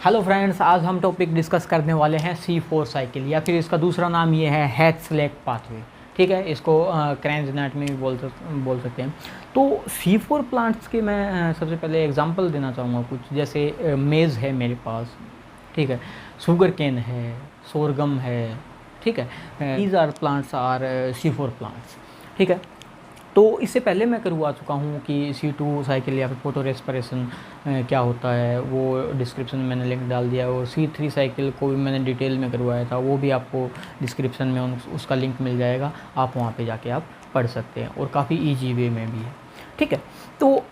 Hello friends, आज हम topic discuss करने वाले हैं C4 साइकिल या फिर इसका दूसरा नाम ये है हैच-स्लैक पाथवे। ठीक है, इसको क्रेन्ज़ एनाटॉमी में बोल सकते हैं। तो C4 प्लांट्स के मैं सबसे पहले एग्जांपल देना चाहूँगा कुछ, जैसे मेज़ है मेरे पास, ठीक है, शुगर केन है, सोरगम है, ठीक है। These are plants are C4 plants, ठीक है। तो इससे पहले मैं करवा चुका हूँ कि C2 साइकिल या फिर फोटो रेस्पिरेशन क्या होता है, वो डिस्क्रिप्शन में मैंने लिंक डाल दिया है। और C3 साइकिल को भी मैंने डिटेल में करवाया था, वो भी आपको डिस्क्रिप्शन में उसका लिंक मिल जाएगा, आप वहाँ पे जाके आप पढ़ सकते हैं और काफ़ी ईजी वे में भी है, ठीक है। तो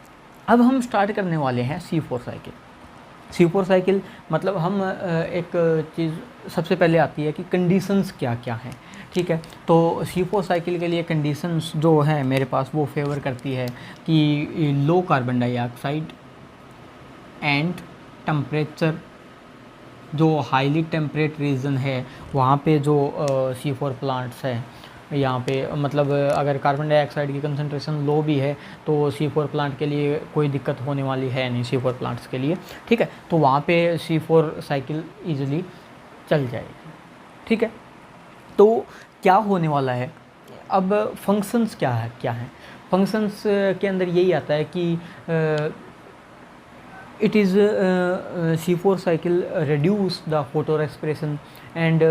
अब हम स्टार्ट करने वाले हैं C4 साइकिल। C4 साइकिल मतलब हम एक चीज़ सबसे पहले आती है कि कंडीशंस क्या क्या हैं, ठीक है। तो C4 साइकिल के लिए कंडीशंस जो है मेरे पास वो फेवर करती है कि low carbon dioxide and temperature, जो हाईली टेम्परेट रीजन है वहाँ पे जो C4 प्लांट्स है, यहाँ पे मतलब अगर कार्बन डाइऑक्साइड की कंसंट्रेशन लो भी है तो C4 प्लांट के लिए कोई दिक्कत होने वाली है नहीं, C4 प्लांट्स के लिए, ठीक है। तो वहाँ पे C4 साइकिल ईजिली चल जाएगी, ठीक है। तो क्या होने वाला है अब, फंक्शंस क्या है फंक्शंस के अंदर यही आता है कि it is C4 cycle reduce the photo respiration and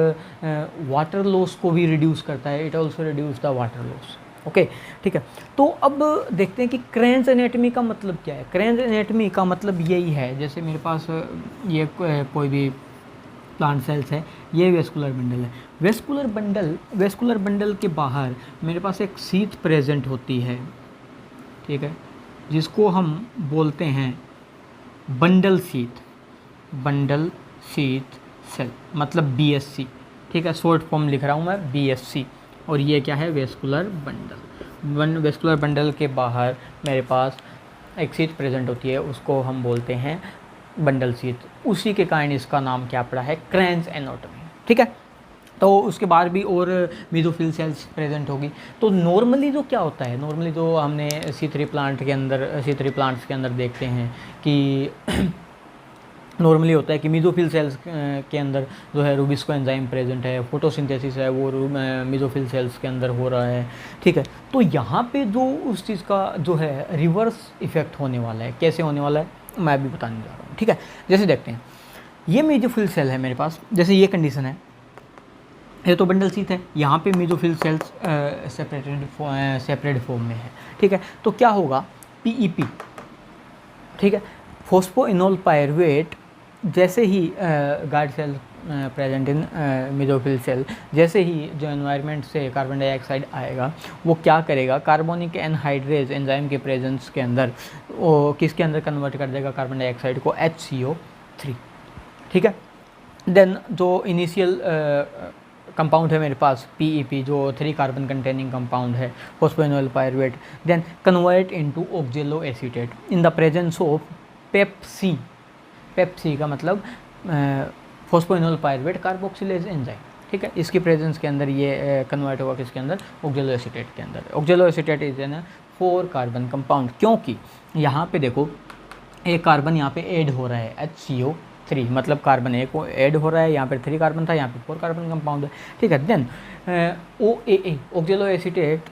water loss को भी रिड्यूस करता है, it also reduce the water loss, okay, ठीक है। तो अब देखते हैं कि क्रेन्ज़ एनाटॉमी का मतलब क्या है। क्रेन्ज़ एनाटॉमी का मतलब यही है, जैसे मेरे पास ये कोई भी प्लांट सेल्स है, ये वेस्कुलर बंडल है। वेस्कुलर बंडल के बाहर मेरे पास एक शीथ प्रेजेंट होती है, ठीक है, जिसको हम बोलते हैं बंडल शीथ सेल, मतलब BSC, ठीक है। शॉर्ट फॉर्म लिख रहा हूँ मैं, BSC। और ये क्या है, वेस्कुलर बंडल। वेस्कुलर बंडल के बाहर मेरे पास एक शीथ प्रेजेंट होती है, उसको हम बोलते हैं बंडल शीथ। उसी के कारण इसका नाम क्या पड़ा है, क्रेन्ज़ एनाटॉमी, ठीक है। तो उसके बाद भी और मेसोफिल सेल्स प्रेजेंट होगी। तो नॉर्मली जो क्या होता है, नॉर्मली जो हमने C3 प्लांट्स के अंदर देखते हैं कि नॉर्मली होता है कि मेसोफिल सेल्स के अंदर जो है रूबिस्को एंजाइम प्रेजेंट है, फोटोसिंथेसिस है वो मेसोफिल सेल्स के अंदर हो रहा है, ठीक है। तो यहाँ पे जो उस चीज़ का जो है रिवर्स इफेक्ट होने वाला है, कैसे होने वाला है मैं भी बताने जा रहा हूँ, ठीक है। जैसे देखते हैं, ये मेसोफिल सेल है मेरे पास, जैसे ये कंडीशन है, ये तो बंडल शीथ है, यहाँ पे मेसोफिल सेल्स सेपरेट फॉर्म में है, ठीक है। तो क्या होगा, PEP, ठीक है, फॉस्फोइनोल पायरुवेट, जैसे ही guard cell present in mesophyll cell, जैसे ही जो एनवायरनमेंट से कार्बन डाइऑक्साइड आएगा वो क्या करेगा, कार्बोनिक एनहाइड्रेज एंजाइम के प्रेजेंस के अंदर वो किसके अंदर कन्वर्ट कर देगा, कार्बन डाइऑक्साइड को HCO3, ठीक है। देन जो इनिशियल कंपाउंड है मेरे पास PEP, जो 3 कार्बन कंटेनिंग कंपाउंड है, phosphoenol pyruvate, then convert into oxaloacetate in the presence of PEPC का मतलब फॉस्फोइनोल पायरुवेट कार्बोक्सिलेज एंजाइम, ठीक है। इसकी प्रेजेंस के अंदर ये कन्वर्ट होगा किसके अंदर, ऑक्जेलो एसीटेट के अंदर। ऑक्जेलो acetate is an 4 carbon compound, क्योंकि यहाँ पे देखो एक कार्बन यहाँ पे ऐड हो रहा है HCO3, मतलब कार्बन एक को ऐड हो रहा है, यहाँ पे 3 कार्बन था, यहाँ पे 4 कार्बन कंपाउंड है, ठीक है। Then OAA oxaloacetate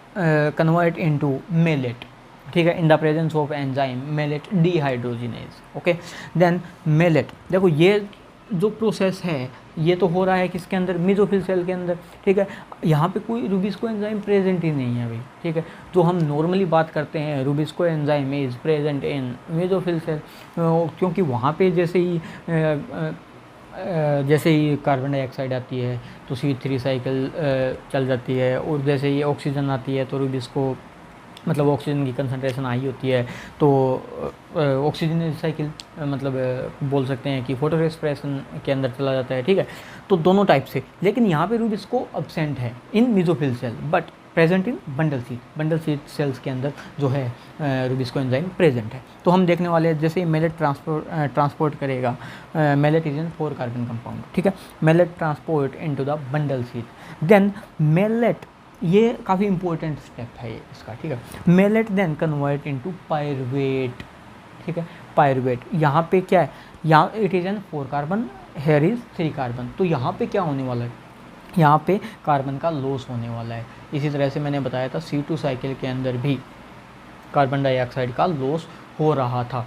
convert into malate, ठीक है, in the presence of enzyme malate dehydrogenase, okay. Then malate, देखो ये जो प्रोसेस है ये तो हो रहा है किसके अंदर, मेसोफिल सेल के अंदर, ठीक है। यहाँ पे कोई रूबिस्को एंजाइम प्रेजेंट ही नहीं है भाई, ठीक है। जो हम नॉर्मली बात करते हैं rubisco enzyme is present in mesophyll cell, क्योंकि वहाँ पे जैसे ही कार्बन डाइऑक्साइड आती है तो C3 साइकिल चल जाती है, और जैसे ही ऑक्सीजन आती है तो रूबिस्को मतलब ऑक्सीजन की कंसंट्रेशन हाई होती है तो ऑक्सीजन साइकिल मतलब बोल सकते हैं कि फोटो रेस्पिरेशन के अंदर चला जाता है, ठीक है। तो दोनों टाइप से, लेकिन यहाँ पे रूबिस्को अब्सेंट है in mesophyll cell but present in bundle sheath cells के अंदर जो है रूबिस्को एंजाइम प्रेजेंट है। तो हम देखने वाले हैं, जैसे ही मेलेट ट्रांसपोर्ट करेगा, malate is an 4 carbon compound, ठीक है। Malate transport into the bundle sheath, then malate, ये काफ़ी इंपॉर्टेंट स्टेप है इसका, ठीक है। Malate then convert into pyruvate, ठीक है। पायरुवेट, यहाँ पे क्या है, यहाँ it is an 4 carbon, here is 3 carbon. तो यहाँ पे क्या होने वाला है, यहाँ पे कार्बन का लॉस होने वाला है। इसी तरह से मैंने बताया था C2 साइकिल के अंदर भी कार्बन डाइऑक्साइड का लॉस हो रहा था।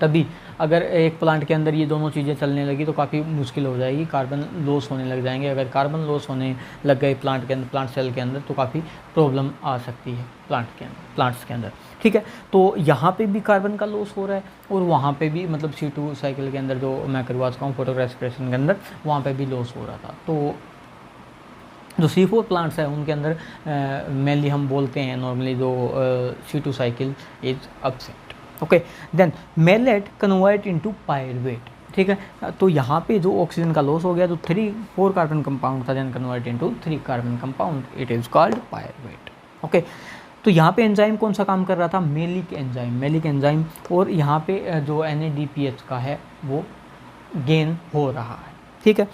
तभी अगर एक प्लांट के अंदर ये दोनों चीज़ें चलने लगी तो काफ़ी मुश्किल हो जाएगी, कार्बन लॉस होने लग जाएंगे। अगर कार्बन लॉस होने लग गए प्लांट के अंदर, प्लांट सेल के अंदर, तो काफ़ी प्रॉब्लम आ सकती है प्लांट्स के अंदर। ठीक है, तो यहाँ पे भी कार्बन का लॉस हो रहा है और वहाँ पे भी, मतलब C2 साइकिल के अंदर जो मैं करवा चुका हूँ फोटोरेस्पिरेशन के अंदर, वहाँ पे भी लॉस हो रहा था। तो जो C4 प्लांट्स है उनके अंदर मेनली हम बोलते हैं नॉर्मली जो C2 cycle is upset. Okay, then malate convert into pyruvate. ठीक है, तो यहाँ पे जो ऑक्सीजन का लॉस हो गया, तो 4 कार्बन कंपाउंड था, then convert into 3 carbon compound, it is called pyruvate. Okay, तो यहाँ पे एंजाइम कौन सा काम कर रहा था, मेलिक एंजाइम, और यहाँ पे जो NADPH का है वो गेन हो रहा है। ठीक है,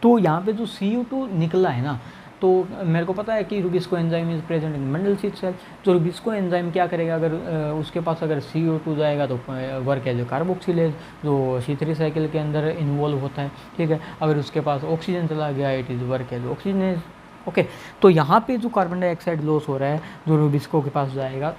तो यहाँ पे जो CO2 निकला है ना, तो मेरे को पता है कि rubisco enzyme is present in bundle sheath cell. जो रुबिस्को एंजाइम क्या करेगा, अगर उसके पास अगर CO2 जाएगा तो वर्क एज कार्बोक्सिलेज, जो C3 साइकिल के अंदर इन्वॉल्व होता है। ठीक है, अगर उसके पास ऑक्सीजन चला गया, it is work as oxygenase. Okay, तो यहाँ पे जो कार्बन डाइऑक्साइड लॉस हो रहा है, जो रुबिस्को के पास जाएगा,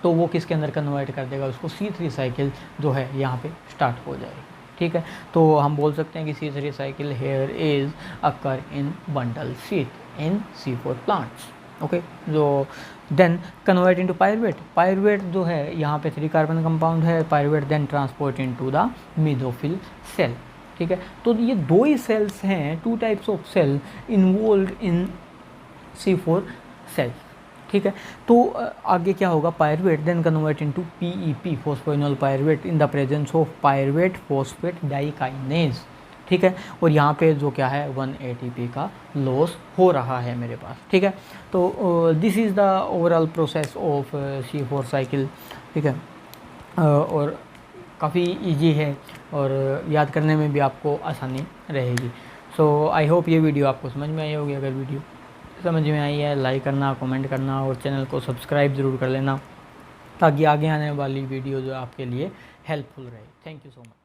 तो वो किसके अंदर कन्वर्ट कर देगा, उसको C3 साइकिल जो है यहाँ पे स्टार्ट हो जाएगी। ठीक है, तो हम बोल सकते हैं कि C3 cycle here is occur in bundle sheath in C4 plants. Okay, जो देन कन्वर्ट इनटू पायरुवेट जो है, यहाँ पे 3 कार्बन कंपाउंड है, pyruvate then transport into the mesophyll cell. ठीक है, तो ये 2 ही सेल्स हैं, 2 types of cell involve in C4 cell. ठीक है, तो आगे क्या होगा, pyruvate then convert into PEP, phosphoenol pyruvate, in the presence of pyruvate phosphate डाइकाइनेज। ठीक है, और यहाँ पे जो क्या है 1 ATP का लॉस हो रहा है मेरे पास। ठीक है, तो this is the overall process of C4 cycle. ठीक है, और काफ़ी इजी है और याद करने में भी आपको आसानी रहेगी। सो आई होप ये वीडियो आपको समझ में आई होगी। अगर वीडियो समझ में आई है, लाइक करना, कमेंट करना और चैनल को सब्सक्राइब ज़रूर कर लेना, ताकि आगे आने वाली वीडियो जो आपके लिए हेल्पफुल रहे। Thank you so much.